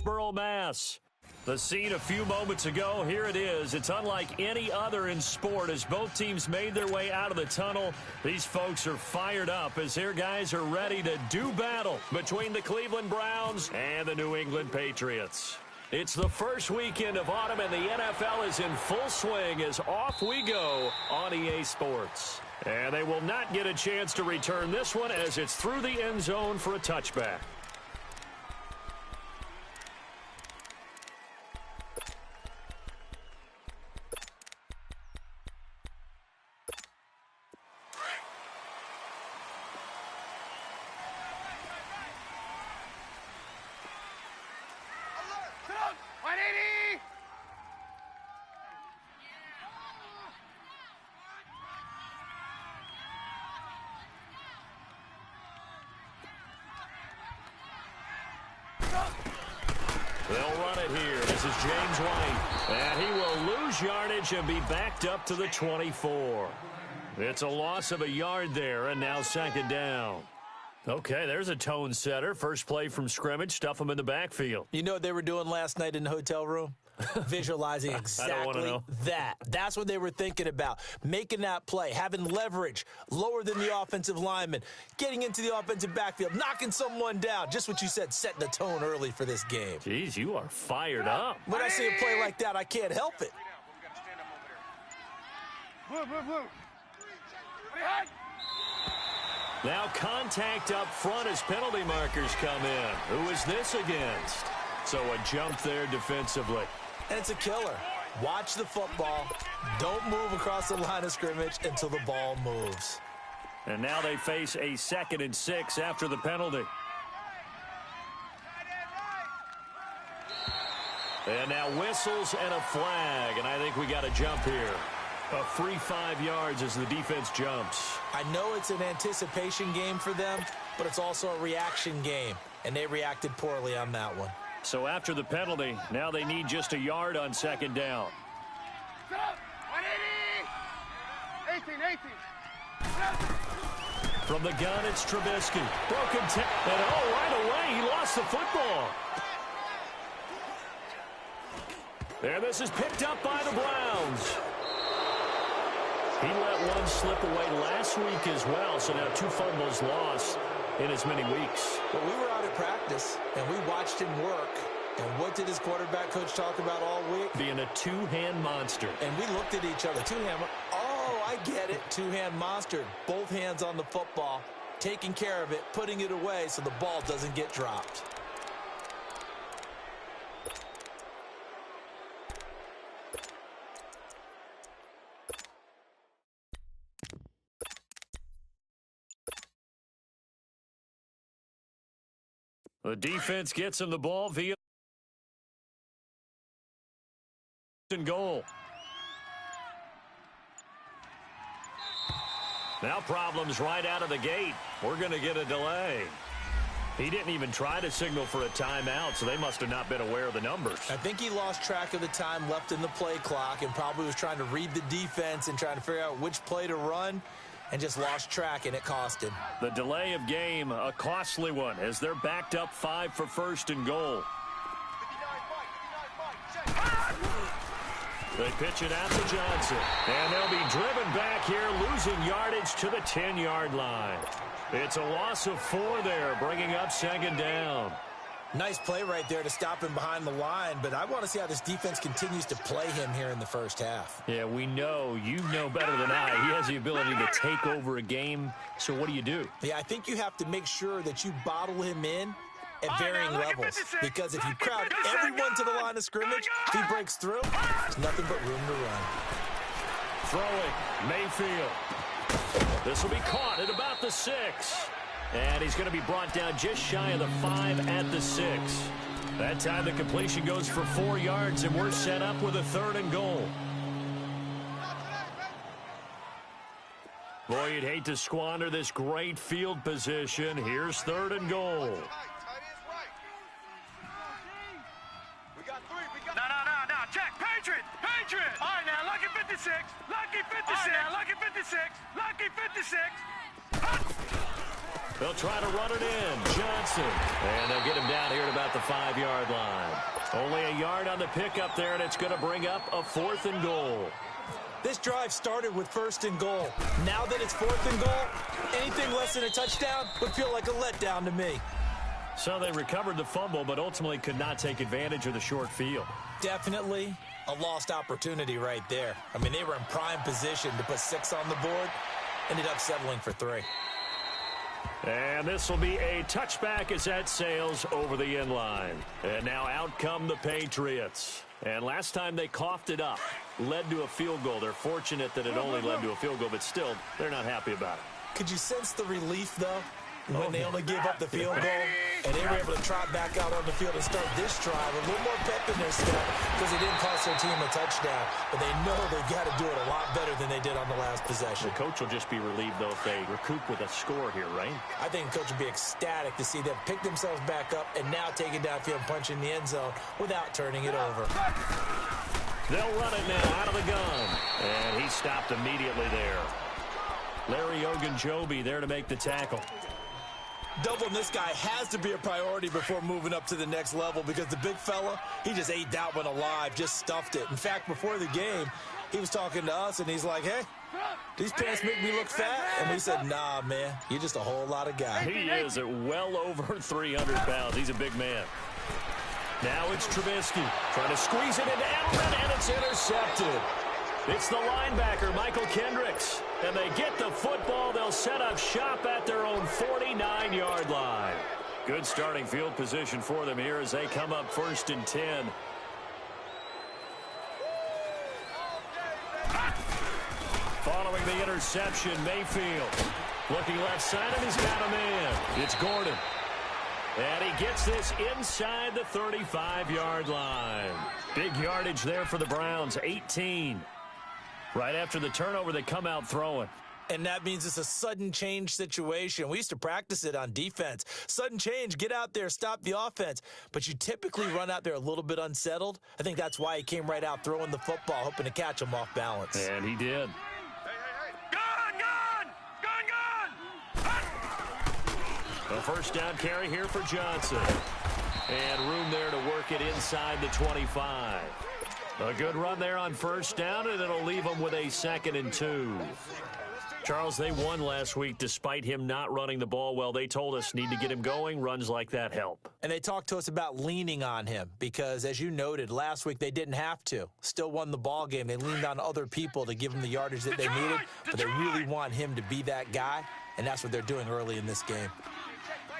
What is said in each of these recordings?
Foxborough, Mass. The scene a few moments ago, here it is. It's unlike any other in sport as both teams made their way out of the tunnel. These folks are fired up as their guys are ready to do battle between the Cleveland Browns and the New England Patriots. It's the first weekend of autumn and the NFL is in full swing as off we go on EA Sports. And they will not get a chance to return this one as it's through the end zone for a touchback. They'll run it here. This is James White. And he will lose yardage and be backed up to the 24. It's a loss of a yard there, and now second down. Okay, there's a tone setter. First play from scrimmage. Stuff them in the backfield. You know what they were doing last night in the hotel room? Visualizing exactly that. That's what they were thinking about. Making that play, having leverage, lower than the offensive lineman, getting into the offensive backfield, knocking someone down. Just what you said, setting the tone early for this game. Jeez, you are fired up. When I see a play like that, I can't help it. Now contact up front as penalty markers come in. Who is this against? So a jump there defensively. And it's a killer. Watch the football. Don't move across the line of scrimmage until the ball moves. And now they face a 2nd and 6 after the penalty. And now whistles and a flag. And I think we got a jump here. A free 5 yards as the defense jumps. I know it's an anticipation game for them, but it's also a reaction game. And they reacted poorly on that one. So after the penalty, now they need just a yard on second down. 18. From the gun, it's Trubisky. Broken and right away, he lost the football. And this is picked up by the Browns. He let one slip away last week as well, so now 2 fumbles lost in as many weeks. Well, we were out at practice, and we watched him work. And what did his quarterback coach talk about all week? Being a two-hand monster. And we looked at each other. Two-hand. Oh, I get it. Two-hand monster. Both hands on the football, taking care of it, putting it away so the ball doesn't get dropped. The defense gets him the ball via goal. Now problems right out of the gate. We're going to get a delay. He didn't even try to signal for a timeout, so they must have not been aware of the numbers. I think he lost track of the time left in the play clock and probably was trying to read the defense and trying to figure out which play to run. And just lost track, and it cost him. The delay of game, a costly one, as they're backed up 5 for 1st and goal. They pitch it out to Johnson. And they'll be driven back here, losing yardage to the 10-yard line. It's a loss of 4 there, bringing up second down. Nice play right there to stop him behind the line, but I want to see how this defense continues to play him here in the first half. Yeah, we know. You know better than I. He has the ability to take over a game, so what do you do? Yeah, I think you have to make sure that you bottle him in at varying levels, because if you crowd everyone to the line of scrimmage, if he breaks through, there's nothing but room to run. Throwing, Mayfield. This will be caught at about the 6. And he's going to be brought down just shy of the 5 at the 6. That time the completion goes for 4 yards, and we're set up with a 3rd and goal. Boy, you'd hate to squander this great field position. Here's 3rd and goal. No. Check. Patriot. All right, now, lucky 56. Lucky 56. They'll try to run it in. Johnson. And they'll get him down here at about the 5-yard line. Only a yard on the pickup there, and it's going to bring up a 4th and goal. This drive started with 1st and goal. Now that it's 4th and goal, anything less than a touchdown would feel like a letdown to me. So they recovered the fumble, but ultimately could not take advantage of the short field. Definitely a lost opportunity right there. I mean, they were in prime position to put 6 on the board, ended up settling for 3. And this will be a touchback as that sails over the end line. And now out come the Patriots. And last time they coughed it up, led to a field goal. They're fortunate that it only led to a field goal, but still, they're not happy about it. Could you sense the relief, though, when they only gave up the field goal and they were able to trot back out on the field and start this drive? A little more pep in their step because they didn't cost their team a touchdown, but they know they've got to do it a lot better than they did on the last possession. The coach will just be relieved, though, if they recoup with a score here, right? I think the coach will be ecstatic to see them pick themselves back up and now take it downfield and punch in the end zone without turning it over. They'll run it now out of the gun, and he stopped immediately there. Larry Ogunjobi there to make the tackle. Doubling this guy has to be a priority before moving up to the next level because the big fella, he just ate that one alive, just stuffed it. In fact, before the game, he was talking to us, and he's like, hey, these pants make me look fat? And we said, nah, man, you're just a whole lot of guy. He is at well over 300 pounds. He's a big man. Now it's Trubisky trying to squeeze it into Edelman, and it's intercepted. It's the linebacker, Michael Kendricks. And they get the football. They'll set up shop at their own 49-yard line. Good starting field position for them here as they come up 1st and 10. Following the interception, Mayfield looking left side, and he's got a man. It's Gordon. And he gets this inside the 35-yard line. Big yardage there for the Browns, 18. Right after the turnover, they come out throwing. And that means it's a sudden change situation. We used to practice it on defense. Sudden change, get out there, stop the offense. But you typically run out there a little bit unsettled. I think that's why he came right out throwing the football, hoping to catch him off balance. And he did. A first down carry here for Johnson. And room there to work it inside the 25. A good run there on first down, and it'll leave them with a 2nd and 2. Charles, they won last week despite him not running the ball well. They told us need to get him going. Runs like that help. And they talked to us about leaning on him because, as you noted, last week they didn't have to. Still won the ball game. They leaned on other people to give him the yardage that they needed, but they really want him to be that guy, and that's what they're doing early in this game.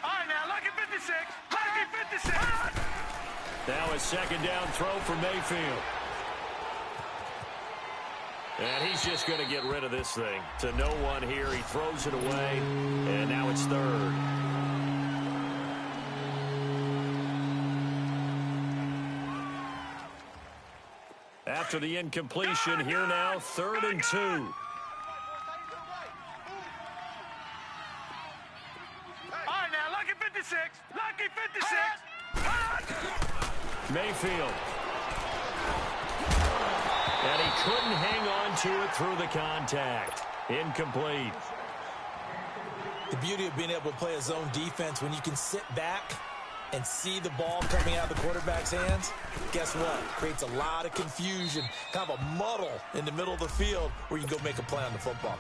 All right, now, lucky 56. Lucky 56. Now a 2nd down throw for Mayfield. And he's just going to get rid of this thing. To no one here. He throws it away. And now it's 3rd. After the incompletion, here now, 3rd and 2. All right, now, lucky 56. Lucky 56. Mayfield. And he couldn't hang on to it through the contact. Incomplete. The beauty of being able to play a zone defense when you can sit back and see the ball coming out of the quarterback's hands, guess what? Creates a lot of confusion, kind of a muddle in the middle of the field where you can go make a play on the football.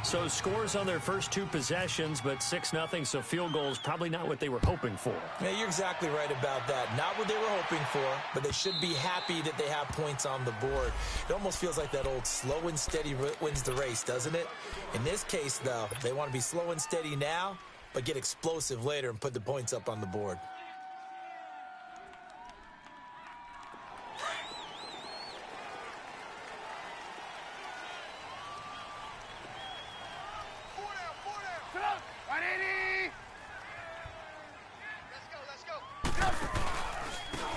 So scores on their first 2 possessions, but 6-0, so field goals probably not what they were hoping for. Yeah, you're exactly right about that. Not what they were hoping for, but they should be happy that they have points on the board. It almost feels like that old slow and steady wins the race, doesn't it? In this case, though, they want to be slow and steady now, but get explosive later and put the points up on the board.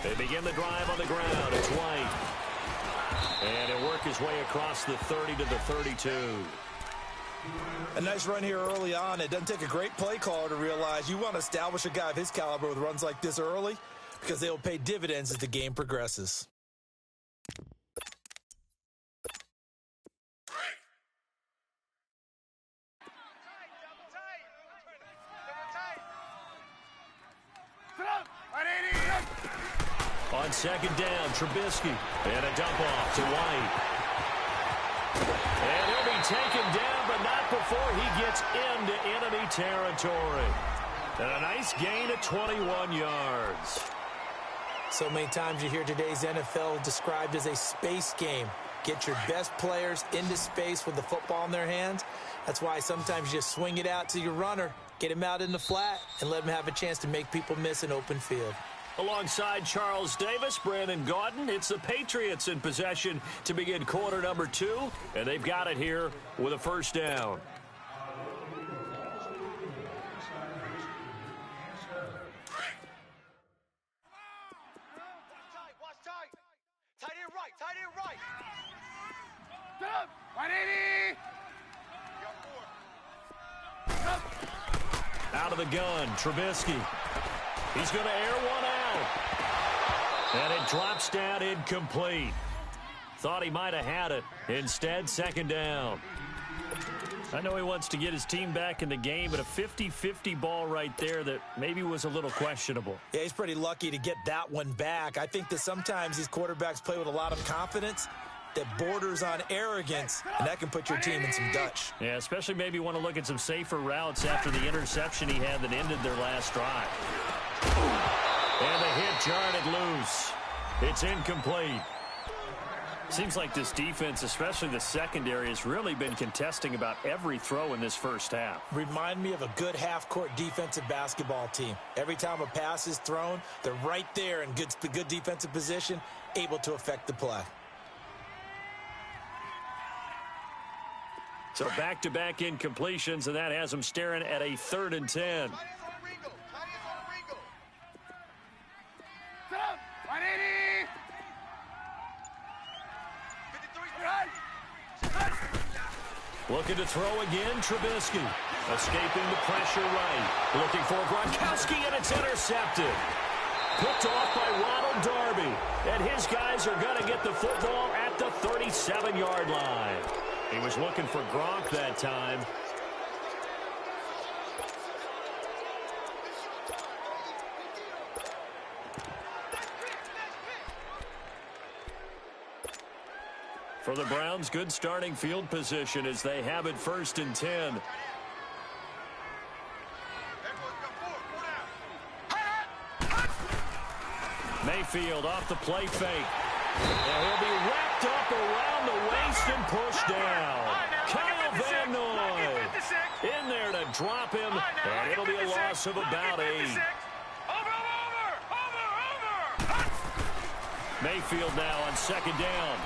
They begin the drive on the ground. It's White. And he'll work his way across the 30 to the 32. A nice run here early on. It doesn't take a great play caller to realize you want to establish a guy of his caliber with runs like this early because they will pay dividends as the game progresses. On second down, Trubisky. And a dump off to White. And he'll be taken down, but not before he gets into enemy territory. And a nice gain of 21 yards. So many times you hear today's NFL described as a space game. Get your best players into space with the football in their hands. That's why sometimes you just swing it out to your runner, get him out in the flat, and let him have a chance to make people miss an open field. Alongside Charles Davis, Brandon Gaudin, it's the Patriots in possession to begin quarter number 2, and they've got it here with a first down. Tight end right. Up. 180. Out of the gun, Trubisky. He's going to air one out. And it drops down incomplete. Thought he might have had it. Instead, second down. I know he wants to get his team back in the game, but a 50-50 ball right there that maybe was a little questionable. Yeah, he's pretty lucky to get that one back. I think that sometimes these quarterbacks play with a lot of confidence that borders on arrogance, and that can put your team in some Dutch. Yeah, especially maybe want to look at some safer routes after the interception he had that ended their last drive. And the hit jarred it loose. It's incomplete. Seems like this defense, especially the secondary, has really been contesting about every throw in this first half. Remind me of a good half-court defensive basketball team. Every time a pass is thrown, they're right there in good defensive position, able to affect the play. So back-to-back incompletions, and that has them staring at a 3rd and 10. Looking to throw again, Trubisky. Escaping the pressure right. Looking for Gronkowski, and it's intercepted. Picked off by Ronald Darby. And his guys are going to get the football at the 37-yard line. He was looking for Gronk that time. For the Browns, good starting field position as they have it 1st and 10. Mayfield off the play fake. And he'll be wrapped up around the waist and pushed down. Kyle Van Noy in there to drop him, and it'll be a loss of about 8. Mayfield now on 2nd down.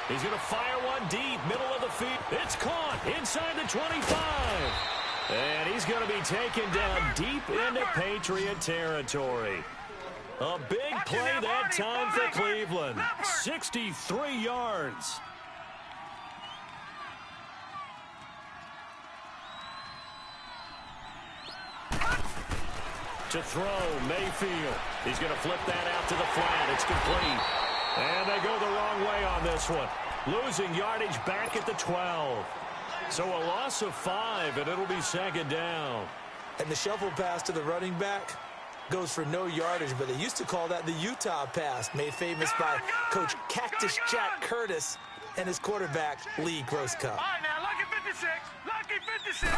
He's going to fire one deep, middle of the field. It's caught inside the 25. And he's going to be taken down deep into Patriot territory. A big play that time for Cleveland. 63 yards. To throw, Mayfield. He's going to flip that out to the flat. It's complete. And they go the wrong way on this one. Losing yardage back at the 12. So a loss of 5, and it'll be 2nd down. And the shuffle pass to the running back goes for no yardage, but they used to call that the Utah pass, made famous by Coach Cactus Jack Curtis and his quarterback, Lee Grosskopf. All right, now, lucky 56. Lucky 56.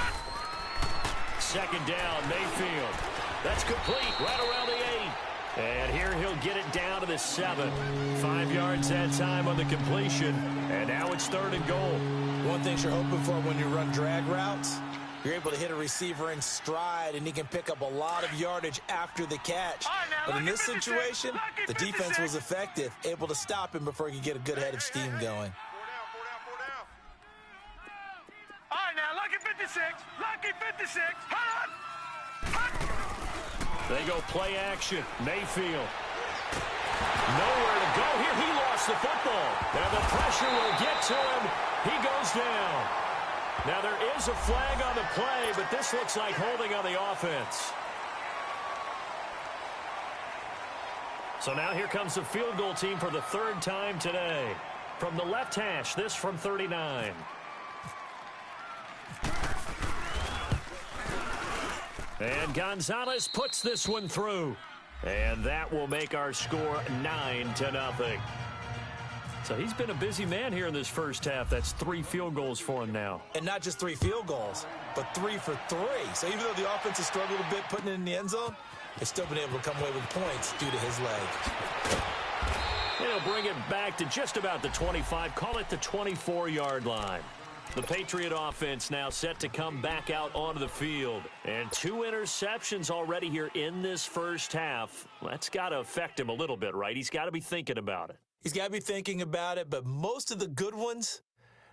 2nd down, Mayfield. That's complete, right around the 8. And here he'll get it down to the 7. 5 yards that time on the completion. And now it's 3rd and goal. One thing you're hoping for when you run drag routes, you're able to hit a receiver in stride, and he can pick up a lot of yardage after the catch. But in this situation, the defense was effective, able to stop him before he could get a good head of steam going. 4 down. All right, now, lucky 56. Lucky 56. Hot! They go play action. Mayfield. Nowhere to go here. He lost the football. Now the pressure will get to him. He goes down. Now there is a flag on the play, but this looks like holding on the offense. So now here comes the field goal team for the 3rd time today. From the left hash, this from 39. And Gonzalez puts this one through. And that will make our score 9-0. So he's been a busy man here in this first half. That's 3 field goals for him now. And not just 3 field goals, but 3 for 3. So even though the offense has struggled a bit putting it in the end zone, they've still been able to come away with points due to his leg. And he'll bring it back to just about the 25, call it the 24-yard line. The Patriot offense now set to come back out onto the field. And 2 interceptions already here in this first half. That's got to affect him a little bit, right? He's got to be thinking about it. He's got to be thinking about it, but most of the good ones,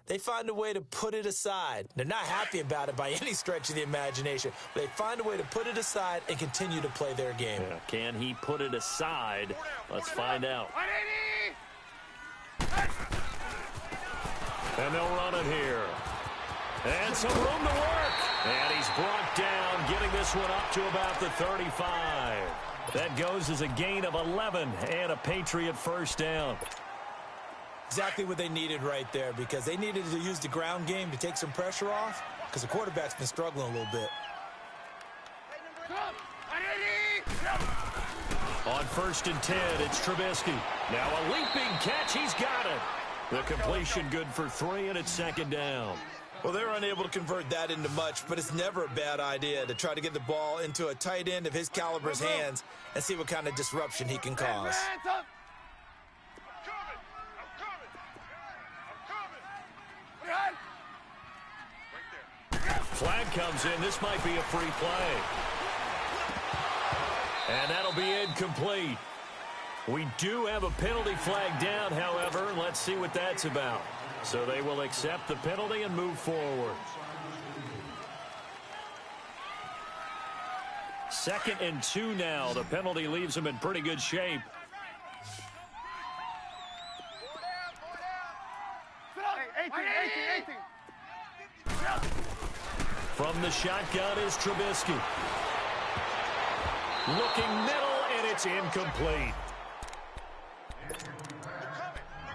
they find a way to put it aside. They're not happy about it by any stretch of the imagination. But they find a way to put it aside and continue to play their game. Yeah, can he put it aside? Let's find out. And they'll run it here. And some room to work. And he's brought down, getting this one up to about the 35. That goes as a gain of 11 and a Patriot first down. Exactly what they needed right there, because they needed to use the ground game to take some pressure off, because the quarterback's been struggling a little bit. On 1st and 10, it's Trubisky. Now a leaping catch. He's got it. The completion good for 3, and it's 2nd down. Well, they were unable to convert that into much, but it's never a bad idea to try to get the ball into a tight end of his caliber's hands and see what kind of disruption he can cause. Flag comes in. This might be a free play. And that'll be incomplete. We do have a penalty flag down, however. Let's see what that's about. So they will accept the penalty and move forward. 2nd and 2 now. The penalty leaves them in pretty good shape. From the shotgun is Trubisky. Looking middle, and it's incomplete.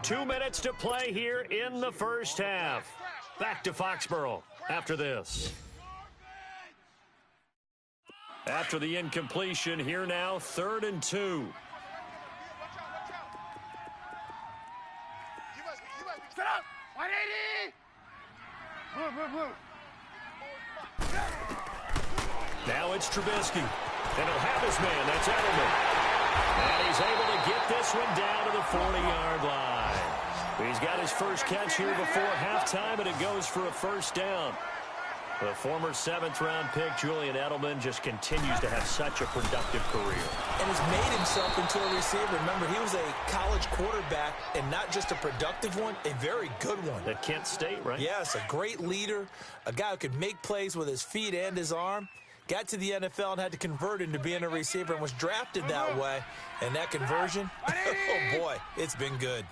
2 minutes to play here in the first half. Back to Foxborough after this. After the incompletion, here now, 3rd and 2. Now it's Trubisky. And he'll have his man. That's Edelman. And he's able to get this one down to the 40-yard line. He's got his first catch here before halftime, and it goes for a first down. The former 7th-round pick, Julian Edelman, just continues to have such a productive career. And has made himself into a receiver. Remember, he was a college quarterback, and not just a productive one, a very good one. At Kent State, right? Yes, a great leader, a guy who could make plays with his feet and his arm. Got to the NFL and had to convert into being a receiver and was drafted that way. And that conversion, oh boy, it's been good.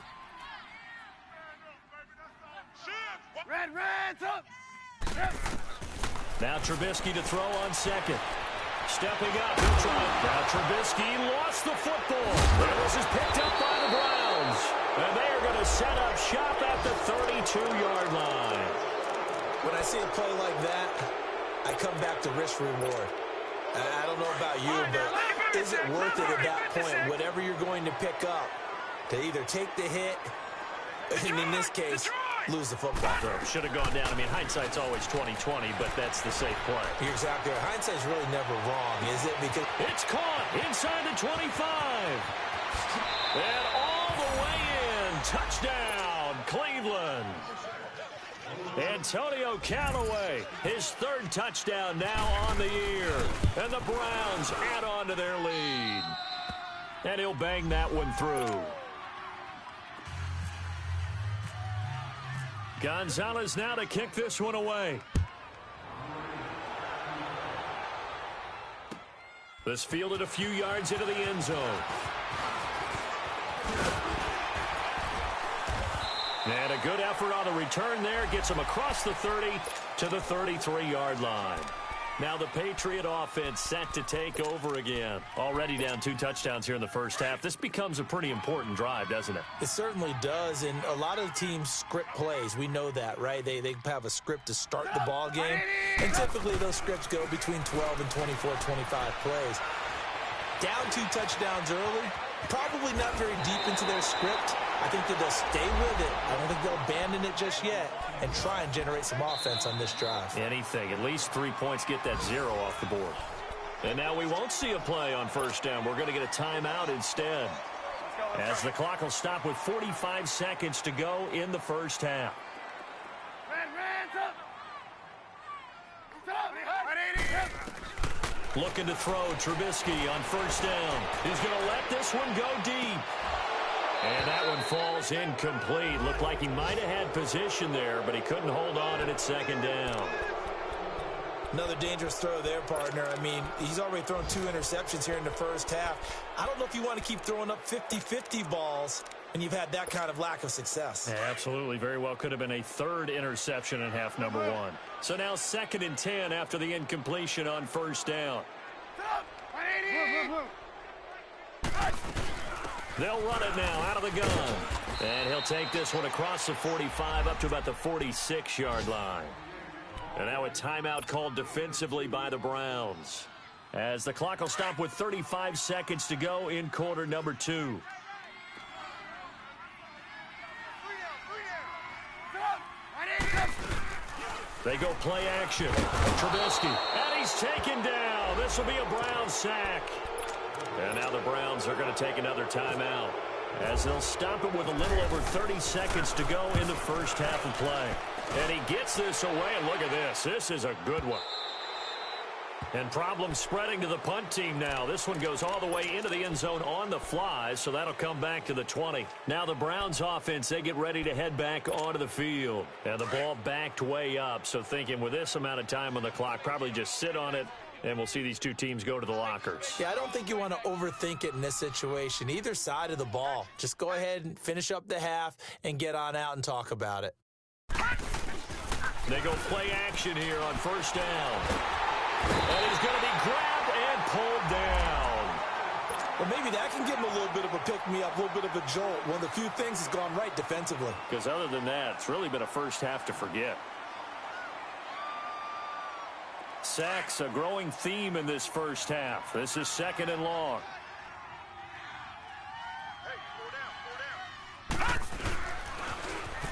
Now Trubisky to throw on 2nd. Stepping up, he'll try. Now Trubisky lost the football. And this is picked up by the Browns. And they are going to set up shop at the 32-yard line. When I see a play like that, I come back to risk-reward. I don't know about you, but is it worth it at that point, whatever you're going to pick up, to either take the hit, and in this case, lose the football? Should have gone down. I mean, hindsight's always 20/20, but that's the safe play. You're exactly right. Hindsight's really never wrong, is it? Because it's caught inside the 25. And all the way in. Touchdown, Cleveland. Antonio Callaway, his 3rd touchdown now on the year. And the Browns add on to their lead. And he'll bang that one through. Gonzalez now to kick this one away. This fielded a few yards into the end zone. And a good effort on the return there. Gets him across the 30 to the 33-yard line. Now the Patriot offense set to take over again. Already down 2 touchdowns here in the first half. This becomes a pretty important drive, doesn't it? It certainly does, and a lot of teams script plays. We know that, right? They have a script to start the ball game, and typically those scripts go between 12 and 24, 25 plays. Down 2 touchdowns early, probably not very deep into their script. I think that they'll stay with it. I don't think they'll abandon it just yet and try and generate some offense on this drive. Anything. At least 3 points, get that 0 off the board. And now we won't see a play on first down. We're going to get a timeout instead, as the clock will stop with 45 seconds to go in the first half. Looking to throw, Trubisky on first down. He's going to let this one go deep. And that one falls incomplete. Looked like he might have had position there, but he couldn't hold on and it's second down. Another dangerous throw there, partner. I mean, he's already thrown 2 interceptions here in the first half. I don't know if you want to keep throwing up 50-50 balls and you've had that kind of lack of success. Yeah, absolutely. Very well could have been a 3rd interception in half number 1. So now 2nd and 10 after the incompletion on first down. They'll run it now out of the gun. And he'll take this one across the 45 up to about the 46-yard line. And now a timeout called defensively by the Browns, as the clock will stop with 35 seconds to go in quarter number 2. They go play action. Trubisky, and he's taken down. This will be a Browns sack. And now the Browns are going to take another timeout, as they'll stop it with a little over 30 seconds to go in the first half of play. And he gets this away, and look at this. This is a good one. And problems spreading to the punt team now. This one goes all the way into the end zone on the fly, so that'll come back to the 20. Now the Browns offense, they get ready to head back onto the field. And the ball backed way up, so thinking with this amount of time on the clock, probably just sit on it, and we'll see these two teams go to the lockers. Yeah, I don't think you want to overthink it in this situation. Either side of the ball. Just go ahead and finish up the half and get on out and talk about it. They go play action here on first down. And he's going to be grabbed and pulled down. Well, maybe that can give him a little bit of a pick-me-up, a little bit of a jolt. One of the few things has gone right defensively. Because other than that, it's really been a first half to forget. Sacks, a growing theme in this first half. This is 2nd and long.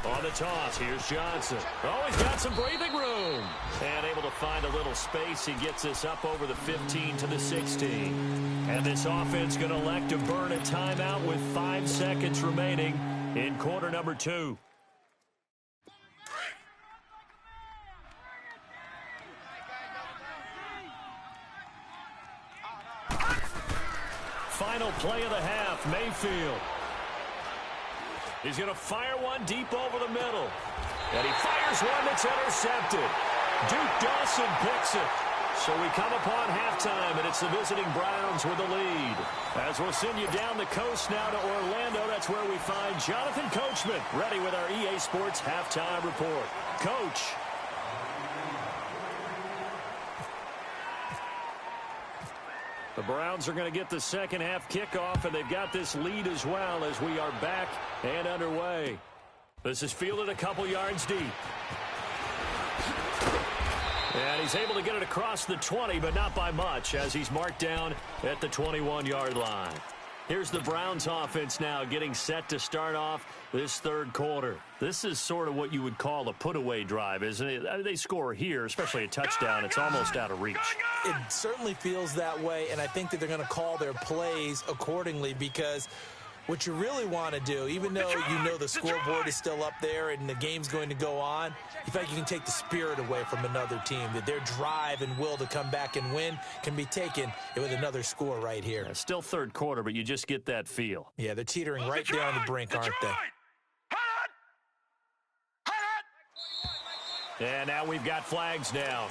On the toss, here's Johnson. Oh, he's got some breathing room. And able to find a little space. He gets this up over the 15 to the 16. And this offense going to elect to burn a timeout with 5 seconds remaining in quarter number 2. Final play of the half, Mayfield. He's going to fire one deep over the middle. And he fires one that's intercepted. Duke Dawson picks it. So we come upon halftime, and it's the visiting Browns with the lead. As we'll send you down the coast now to Orlando, that's where we find Jonathan Coachman, ready with our EA Sports halftime report. Coach. The Browns are going to get the second half kickoff, and they've got this lead as well as we are back and underway. This is fielded a couple yards deep. And he's able to get it across the 20, but not by much, as he's marked down at the 21-yard line. Here's the Browns offense now getting set to start off this third quarter. This is sort of what you would call a put-away drive, isn't it? I mean, they score here, especially a touchdown. It's almost out of reach. It certainly feels that way, and I think that they're going to call their plays accordingly, because what you really want to do, even though you know the scoreboard is still up there and the game's going to go on, you feel like you can take the spirit away from another team, that their drive and will to come back and win can be taken with another score right here. Yeah, still third quarter, but you just get that feel. Yeah, they're teetering right there on the brink, aren't they? And now we've got flags down.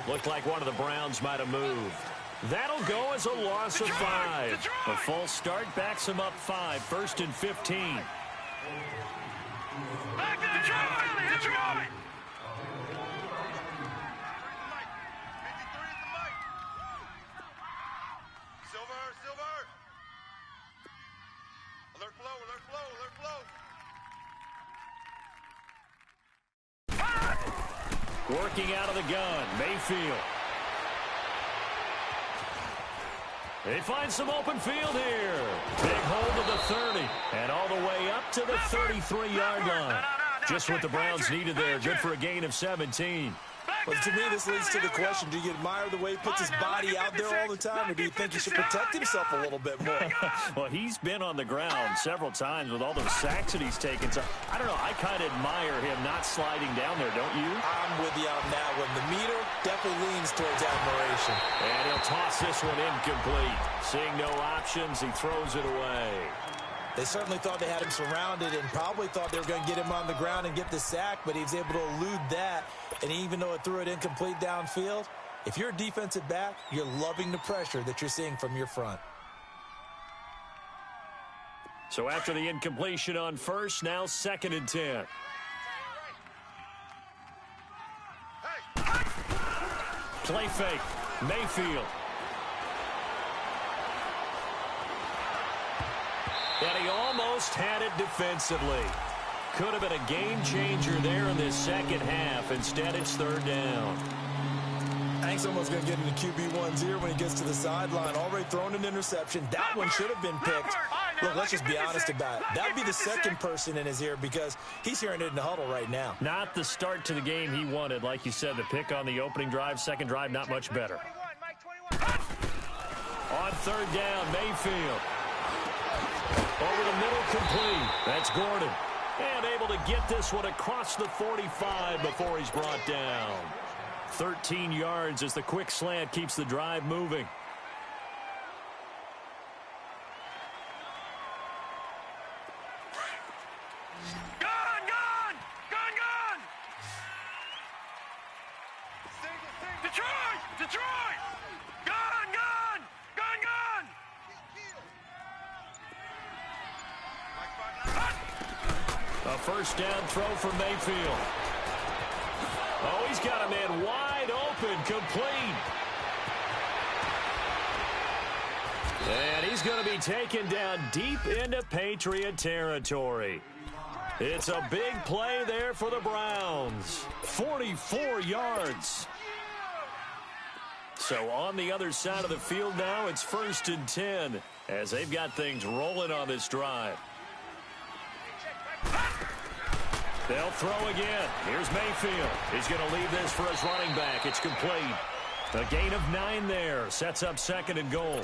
Looked like one of the Browns might have moved. That'll go as a loss of 5. A false start backs him up 5. 1st and 15. Back to Detroit! Detroit! Silver! Alert flow! Working out of the gun, Mayfield. They find some open field here. Big hold of the 30 and all the way up to the 33-yard line. Just what the Browns needed there. Good for a gain of 17. But to me, this leads to the question, do you admire the way he puts his body out there all the time, or do you think he should protect himself a little bit more? Well, he's been on the ground several times with all those sacks that he's taken. So, I don't know, I kind of admire him not sliding down there, don't you? I'm with you on that one. The meter definitely leans towards admiration. And he'll toss this one incomplete. Seeing no options, he throws it away. They certainly thought they had him surrounded and probably thought they were going to get him on the ground and get the sack, but he was able to elude that. And even though it threw it incomplete downfield, if you're a defensive back, you're loving the pressure that you're seeing from your front. So after the incompletion on first, now 2nd and 10. Play fake. Mayfield. And he almost had it defensively. Could have been a game changer there in this second half. Instead, it's 3rd down. I think someone's going to get into QB1's ear when he gets to the sideline. Already thrown an interception. That one should have been picked. Look, let's just be honest about it. That would be the second person in his ear because he's hearing it in the huddle right now. Not the start to the game he wanted. Like you said, the pick on the opening drive, second drive, not much better. On 3rd down, Mayfield. Over the middle, complete. That's Gordon. And able to get this one across the 45 before he's brought down. 13 yards as the quick slant keeps the drive moving. Gone! Detroit! Gone! A first down throw for Mayfield. Oh, he's got a man wide open, complete. And he's going to be taken down deep into Patriot territory. It's a big play there for the Browns. 44 yards. So on the other side of the field now, it's 1st and 10 as they've got things rolling on this drive. They'll throw again. Here's Mayfield. He's going to leave this for his running back. It's complete. A gain of 9 there. Sets up 2nd and goal.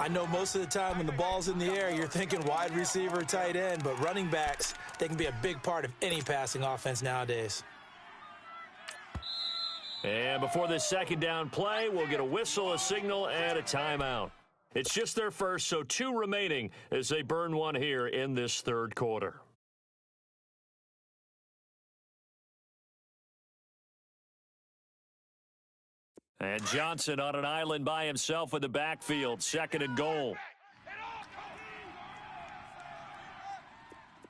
I know most of the time when the ball's in the air, you're thinking wide receiver, tight end, but running backs, they can be a big part of any passing offense nowadays. And before this 2nd down play, we'll get a whistle, a signal, and a timeout. It's just their first, so 2 remaining as they burn one here in this 3rd quarter. And Johnson on an island by himself in the backfield. 2nd and goal.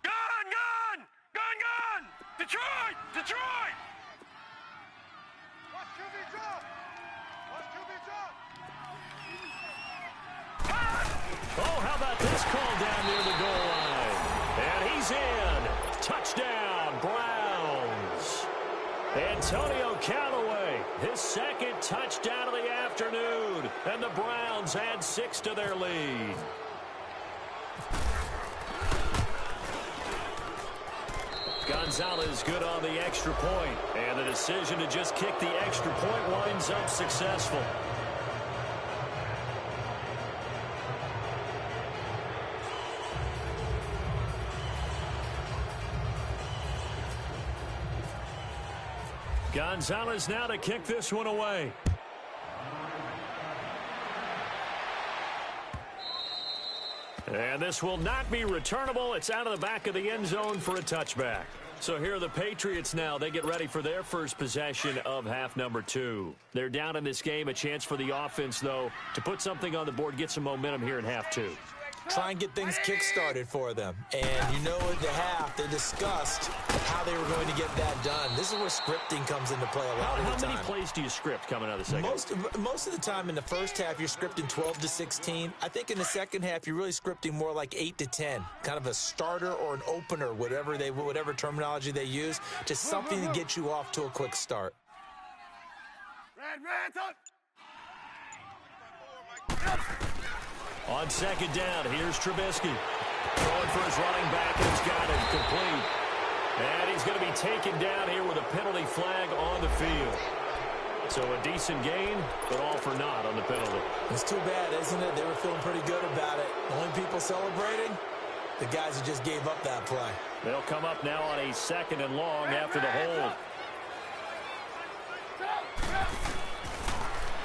Gone! Detroit! Watch QB drop! Oh, how about this call down near the goal line? And he's in. Touchdown, Browns. Antonio Callaway, his 2nd touchdown of the afternoon. And the Browns add 6 to their lead. Gonzalez good on the extra point. And the decision to just kick the extra point winds up successful. Gonzalez now to kick this one away. And this will not be returnable. It's out of the back of the end zone for a touchback. So here are the Patriots now. They get ready for their first possession of half number 2. They're down in this game. A chance for the offense, though, to put something on the board, get some momentum here in half 2. Try and get things kick-started for them. And you know at the half, they discussed how they were going to get that done. This is where scripting comes into play a lot of the time. How many plays do you script coming out of the second? Most of the time in the first half, you're scripting 12 to 16. I think in the second half, you're really scripting more like 8 to 10. Kind of a starter or an opener, whatever terminology they use. Just something to get you off to a quick start. Red, On second down, here's Trubisky. Throwing for his running back, and he's got it complete. And he's going to be taken down here with a penalty flag on the field. So a decent gain, but all for naught on the penalty. It's too bad, isn't it? They were feeling pretty good about it. The only people celebrating, the guys who just gave up that play. They'll come up now on a second and long after the hold.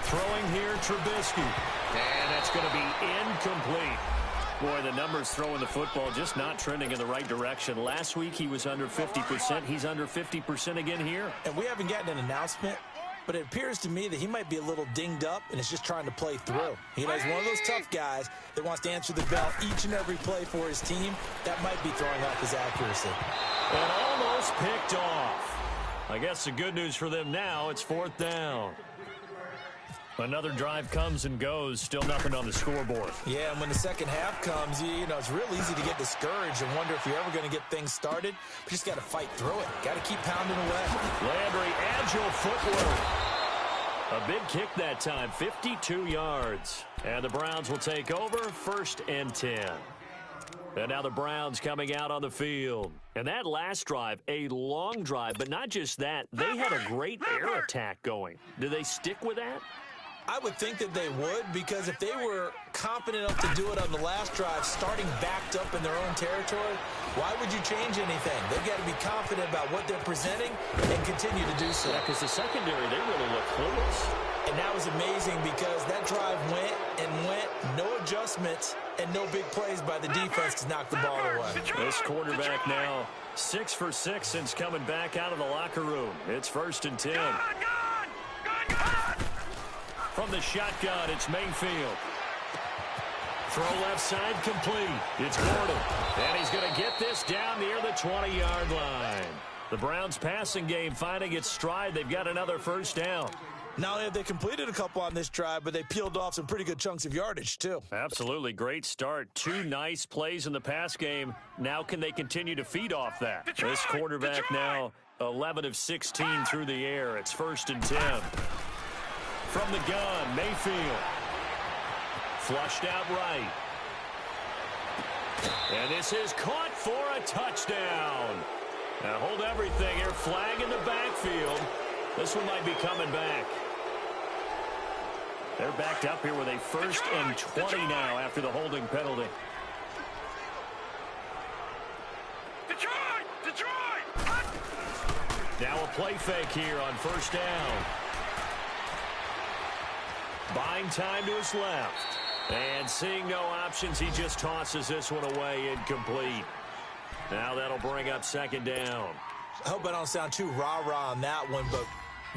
Throwing here, Trubisky. And that's going to be incomplete. Boy, the numbers throwing the football just not trending in the right direction. Last week he was under 50%. He's under 50% again here. And we haven't gotten an announcement, but it appears to me that he might be a little dinged up and is just trying to play through. You know, he's one of those tough guys that wants to answer the bell each and every play for his team. That might be throwing off his accuracy. And almost picked off. I guess the good news for them now, it's fourth down. Another drive comes and goes, still nothing on the scoreboard. Yeah, and when the second half comes, you know, it's real easy to get discouraged and wonder if you're ever going to get things started. You just got to fight through it. Got to keep pounding away. Landry, agile footwork. A big kick that time, 52 yards. And the Browns will take over, 1st and 10. And now the Browns coming out on the field. And that last drive, a long drive, but not just that. They had a great air attack going. Do they stick with that? I would think that they would, because if they were confident enough to do it on the last drive, starting backed up in their own territory, why would you change anything? They've got to be confident about what they're presenting and continue to do so. Yeah, because the secondary, they really look clueless. And that was amazing because that drive went and went, no adjustments, and no big plays by the defense to knock the ball away. This quarterback now 6 for 6 since coming back out of the locker room. It's 1st and 10. From the shotgun, it's Mayfield. Throw left side complete. It's Gordon. And he's going to get this down near the 20-yard line. The Browns passing game finding its stride. They've got another first down. Not only have they completed a couple on this drive, but they peeled off some pretty good chunks of yardage, too. Absolutely. Great start. 2 nice plays in the pass game. Now can they continue to feed off that? This quarterback now 11 of 16 through the air. It's 1st and 10. From the gun, Mayfield. Flushed out right. And this is caught for a touchdown. Now hold everything here. Flag in the backfield. This one might be coming back. They're backed up here with a 1st and 20 now after the holding penalty. Detroit! Now a play fake here on 1st down. Buying time to his left. And seeing no options, he just tosses this one away, incomplete. Now that'll bring up 2nd down. I hope I don't sound too rah-rah on that one, but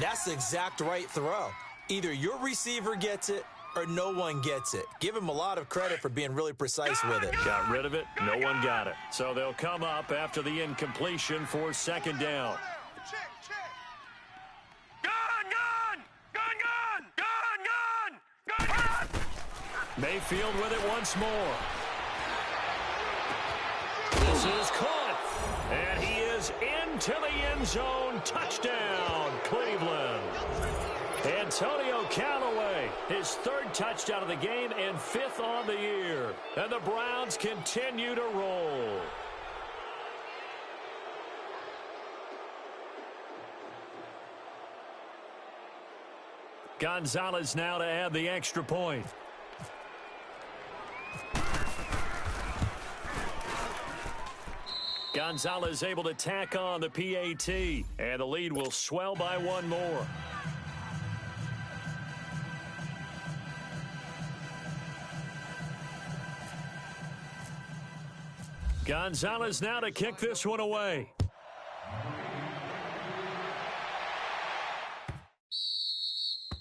that's the exact right throw. Either your receiver gets it or no one gets it. Give him a lot of credit for being really precise with it. Got rid of it. No one got it. So they'll come up after the incompletion for 2nd down. Mayfield with it once more. This is caught. And he is into the end zone. Touchdown, Cleveland. Antonio Callaway, his 3rd touchdown of the game and 5th on the year. And the Browns continue to roll. Gonzalez now to add the extra point. Gonzalez able to tack on the PAT, and the lead will swell by 1 more. Gonzalez now to kick this one away.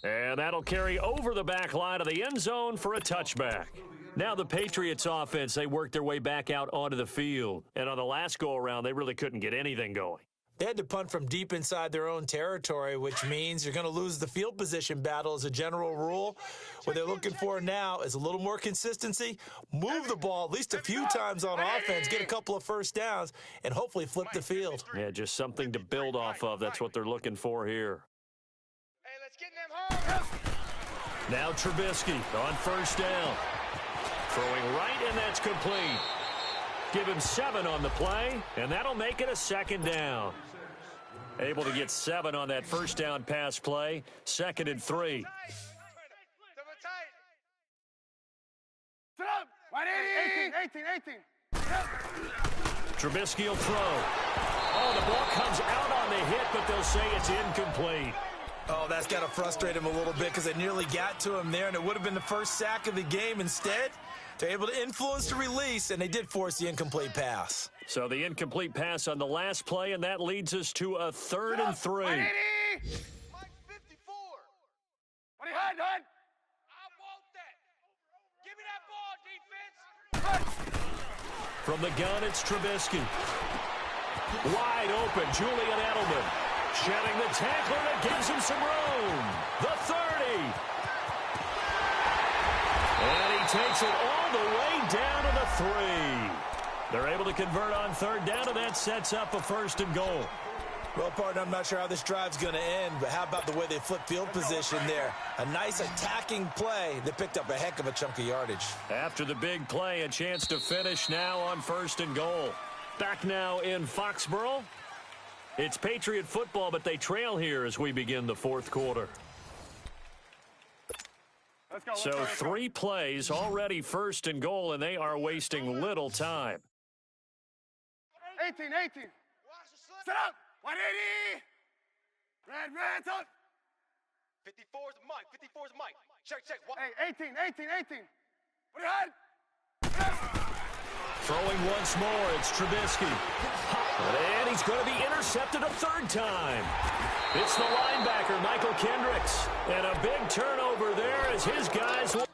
And that'll carry over the back line of the end zone for a touchback. Now the Patriots offense, they worked their way back out onto the field. And on the last go-around, they really couldn't get anything going. They had to punt from deep inside their own territory, which means you're going to lose the field position battle as a general rule. What they're looking for now is a little more consistency, move the ball at least a few times on offense, get a couple of first downs, and hopefully flip the field. Yeah, just something to build off of. That's what they're looking for here. Hey, let's get them home. Now Trubisky on 1st down. Throwing right, and that's complete. Give him 7 on the play, and that'll make it a second down. Able to get 7 on that first down pass play. 2nd and 3. Right, 18. Trubisky will throw. Oh, the ball comes out on the hit, but they'll say it's incomplete. Oh, that's got to frustrate him a little bit because it nearly got to him there, and it would have been the first sack of the game. Instead, they're able to influence the release, and they did force the incomplete pass. So the incomplete pass on the last play, and that leads us to a 3rd and 3. Mike 54. What do you had, Hud? I want that. Give me that ball, defense. From the gun, it's Trubisky. Wide open, Julian Edelman. Shedding the tackler that gives him some room. The 30. And he takes it all the way down to the 3. They're able to convert on 3rd down, and that sets up a 1st and goal. Well, partner, I'm not sure how this drive's going to end, but how about the way they flip field position there? A nice attacking play that picked up a heck of a chunk of yardage. After the big play, a chance to finish now on 1st and goal. Back now in Foxborough. It's Patriot football, but they trail here as we begin the 4th quarter. So 3 plays, already 1st and goal, and they are wasting little time. 18. Set up. 180. Red, up. 54's Mike. Check. Hey, 18. What do you had? Throwing once more, it's Trubisky. And he's going to be intercepted a 3rd time. It's the linebacker, Michael Kendricks. And a big turnover there as his guys will...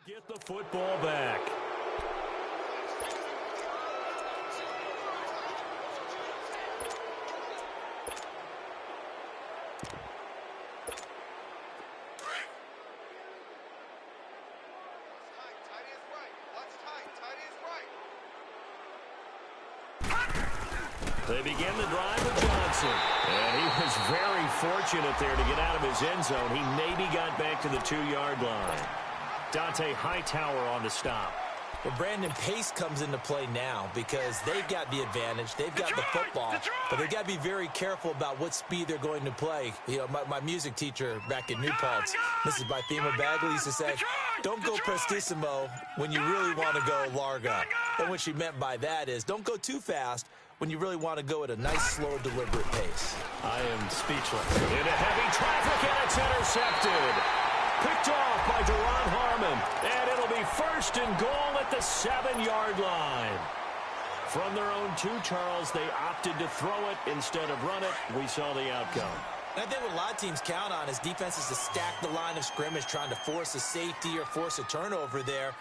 get the football back. They begin the drive with Johnson. And he was very fortunate there to get out of his end zone. He maybe got back to the 2-yard line. Dante Hightower on the stop. Well, Brandon, pace comes into play now because they've got the advantage. They've got the football, but they've got to be very careful about what speed they're going to play. You know, my music teacher back in New Paltz, Mrs. Bythema Bagley, used to say, don't go prestissimo when you really want to go largo. And what she meant by that is don't go too fast when you really want to go at a nice, slow, deliberate pace. I am speechless. Into heavy traffic, and it's intercepted. Picked off by Deron Harmon, and it'll be 1st and goal at the 7-yard line. From their own 2, Charles, they opted to throw it instead of run it. We saw the outcome. And I think what a lot of teams count on is defenses to stack the line of scrimmage, trying to force a safety or force a turnover there.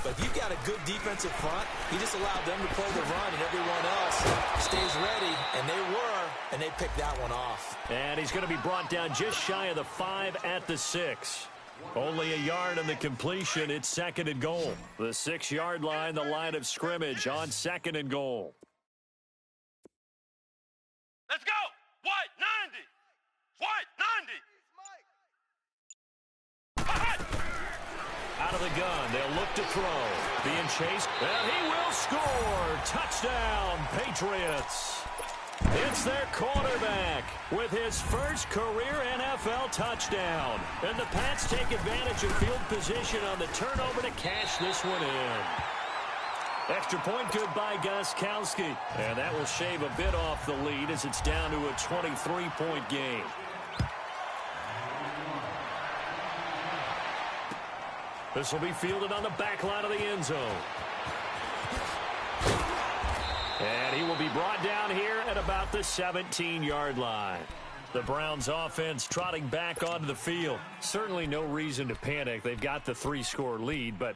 But if you've got a good defensive front, you just allow them to play the run, and everyone else stays ready, and they were, and they picked that one off. And he's going to be brought down just shy of the 5 at the 6. Only a yard on the completion. It's 2nd and goal. The 6-yard line, the line of scrimmage on 2nd and goal. Let's go. White, 90. Out of the gun, they'll look to throw. Being chased, and he will score. Touchdown, Patriots. It's their quarterback with his first career NFL touchdown. And the Pats take advantage of field position on the turnover to cash this one in. Extra point good by Gostkowski. And that will shave a bit off the lead as it's down to a 23-point game. This will be fielded on the back line of the end zone. And he will be brought down here at about the 17-yard line. The Browns offense trotting back onto the field. Certainly no reason to panic. They've got the 3-score lead, but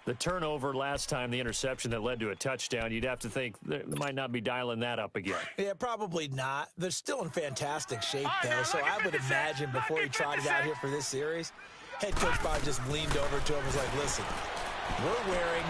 the turnover last time, the interception that led to a touchdown, you'd have to think they might not be dialing that up again. Yeah, probably not. They're still in fantastic shape, though, so I would imagine before he trotted out here for this series, head coach probably just leaned over to him and was like, listen, we're wearing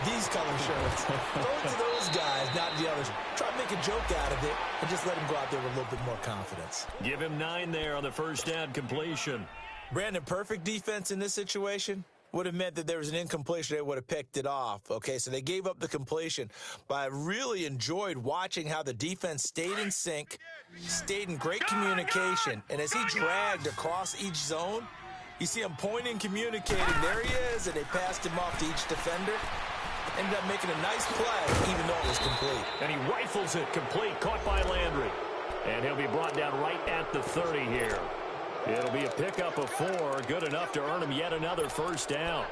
these color shirts. Throw it to those guys, not the others. Try to make a joke out of it and just let him go out there with a little bit more confidence. Give him 9 there on the first down completion. Brandon, perfect defense in this situation would have meant that there was an incompletion. They would have picked it off. Okay, so they gave up the completion. But I really enjoyed watching how the defense stayed in sync, stayed in great communication. And as he dragged across each zone, you see him pointing, communicating. There he is, and they passed him off to each defender. Ended up making a nice play, even though it was complete. And he rifles it complete, caught by Landry. And he'll be brought down right at the 30 here. It'll be a pickup of 4, good enough to earn him yet another first down.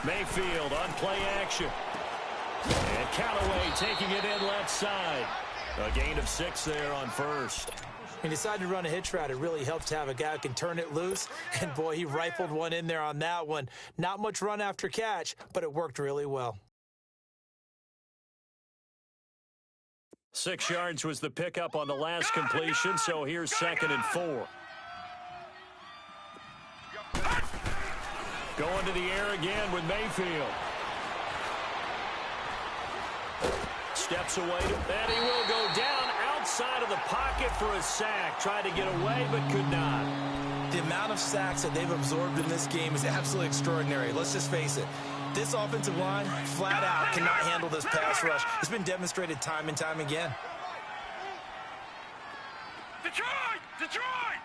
Mayfield on play action. And Callaway taking it in left side. A gain of 6 there on first. He decided to run a hitch route. It really helps to have a guy who can turn it loose. And, boy, he rifled one in there on that one. Not much run after catch, but it worked really well. 6 yards was the pickup on the last completion, so here's 2nd and 4. Going to the air again with Mayfield. Steps away, and he will go down outside of the pocket for a sack. Tried to get away, but could not. The amount of sacks that they've absorbed in this game is absolutely extraordinary. Let's just face it. This offensive line, flat out, cannot handle this pass rush. It's been demonstrated time and time again. Detroit! Detroit!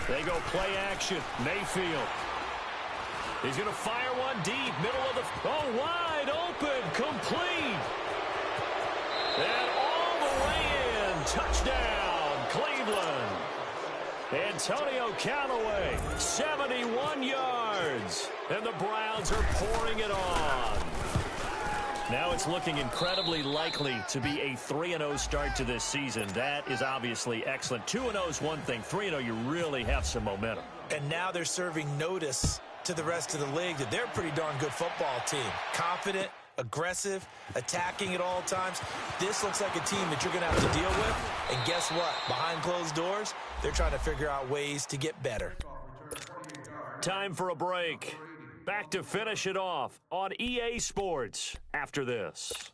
They go play action. Mayfield. He's going to fire one deep, middle of the... Oh, wide open, complete. And all the way in. Touchdown, Cleveland. Antonio Callaway, 71 yards. And the Browns are pouring it on. Now it's looking incredibly likely to be a 3-0 start to this season. That is obviously excellent. 2-0 is one thing. 3-0, you really have some momentum. And now they're serving notice to the rest of the league that they're a pretty darn good football team. Confident, aggressive, attacking at all times. This looks like a team that you're going to have to deal with. And guess what? Behind closed doors, they're trying to figure out ways to get better. Time for a break. Back to finish it off on EA Sports after this.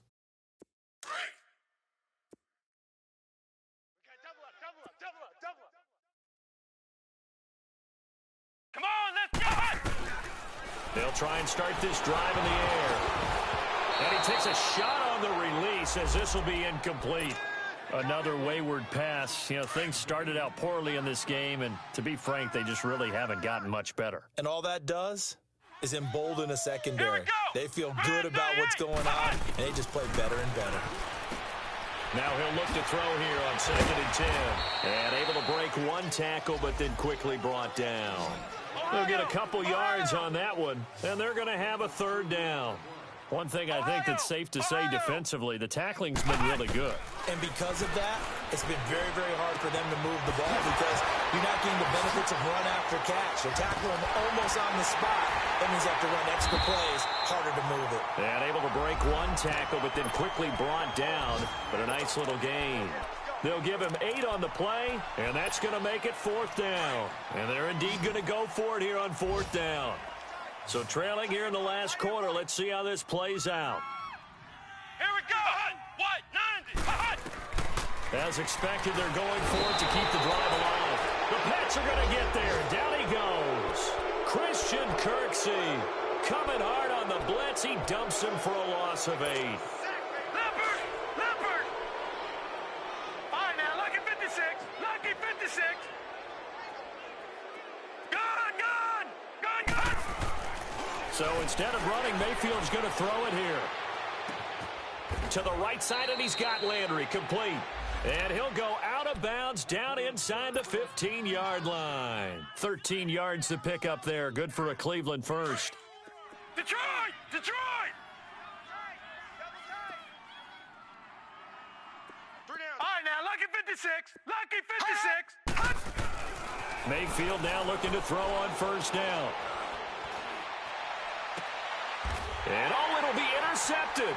Come on, let's go! They'll try and start this drive in the air. And he takes a shot on the release as this will be incomplete. Another wayward pass. You know, things started out poorly in this game, and to be frank, they just really haven't gotten much better. And all that does is embolden a secondary. They feel good about what's going on, and they just play better and better. Now he'll look to throw here on 2nd and 10. And able to break one tackle, but then quickly brought down. They'll get a couple yards on that one, and they're going to have a 3rd down. One thing I think that's safe to say defensively, the tackling's been really good. And because of that, it's been very, very hard for them to move the ball because you're not getting the benefits of run after catch. They're tackling almost on the spot. That means you have to run extra plays, harder to move it. And able to break one tackle, but then quickly brought down. But a nice little gain. They'll give him 8 on the play, and that's going to make it 4th down. And they're indeed going to go for it here on 4th down. So trailing here in the last quarter, let's see how this plays out. Here we go! White, 90! As expected, they're going for it to keep the drive alive. The Pats are going to get there. Down he goes. Christian Kirksey coming hard on the blitz. He dumps him for a loss of 8. Leopard! Leopard! All right, now, lucky 56. Lucky 56. Gone! So instead of running, Mayfield's going to throw it here. To the right side, and he's got Landry complete. And he'll go out of bounds down inside the 15-yard line. 13 yards to pick up there. Good for a Cleveland first. Detroit! Detroit! 3 down. All right, now, lucky 56. Lucky 56. Mayfield now looking to throw on 1st down. And it'll be intercepted.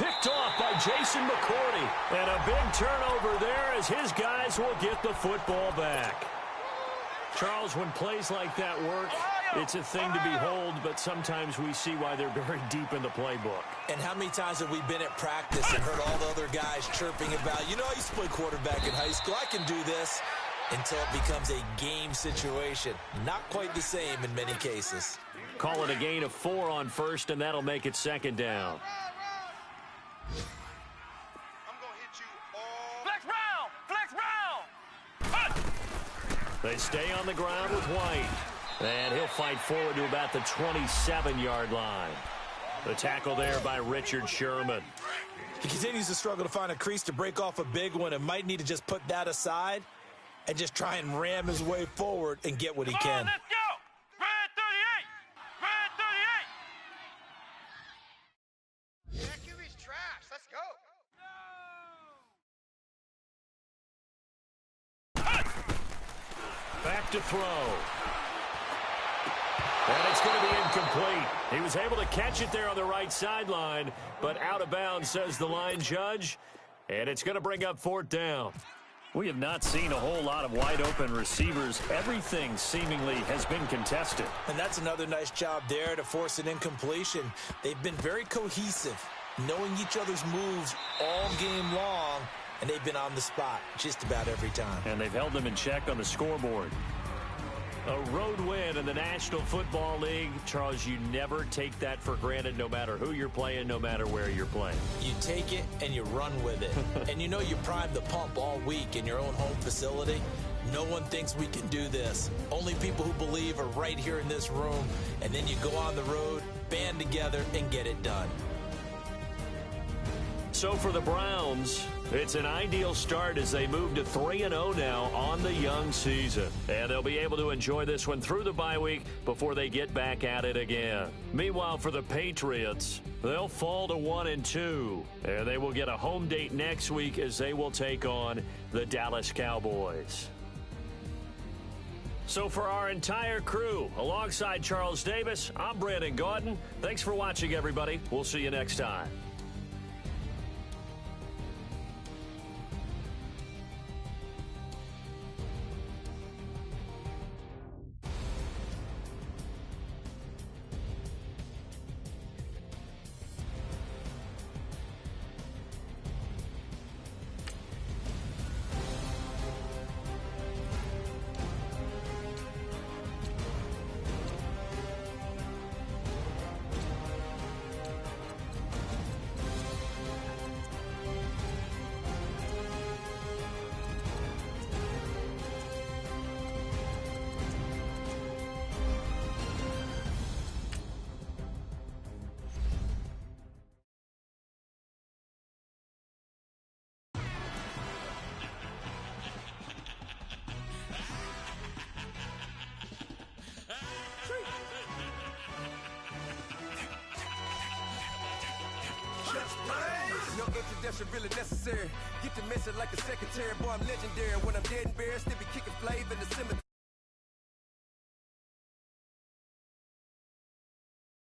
Picked off by Jason McCourty. And a big turnover there as his guys will get the football back. Charles, when plays like that work, it's a thing to behold, but sometimes we see why they're very deep in the playbook. And how many times have we been at practice and heard all the other guys chirping about, you know, I used to play quarterback in high school, I can do this, until it becomes a game situation. Not quite the same in many cases. Call it a gain of 4 on first, and that'll make it second down. I'm going to hit you all. Flex round! Flex round! They stay on the ground with White. And he'll fight forward to about the 27-yard line. The tackle there by Richard Sherman. He continues to struggle to find a crease to break off a big one and might need to just put that aside and just try and ram his way forward and get what he can. Let's go! Red 38! Red 38! Yeah, QB's trash. Let's go. Back to throw. And it's going to be incomplete. He was able to catch it there on the right sideline, but out of bounds, says the line judge. And it's going to bring up 4th down. We have not seen a whole lot of wide-open receivers. Everything seemingly has been contested. And that's another nice job there to force an incompletion. They've been very cohesive, knowing each other's moves all game long, and they've been on the spot just about every time. And they've held them in check on the scoreboard. A road win in the National Football League. Charles, you never take that for granted, no matter who you're playing, no matter where you're playing. You take it and you run with it. And you know you primed the pump all week in your own home facility. No one thinks we can do this. Only people who believe are right here in this room. And then you go on the road, band together, and get it done. So for the Browns, it's an ideal start as they move to 3-0 now on the young season. And they'll be able to enjoy this one through the bye week before they get back at it again. Meanwhile, for the Patriots, they'll fall to 1-2. And they will get a home date next week as they will take on the Dallas Cowboys. So for our entire crew, alongside Charles Davis, I'm Brandon Gaudin. Thanks for watching, everybody. We'll see you next time. No introduction really necessary. Get the message like a secretary. Boy, I'm legendary. When I'm dead and buried, still be kicking flavor in the cemetery.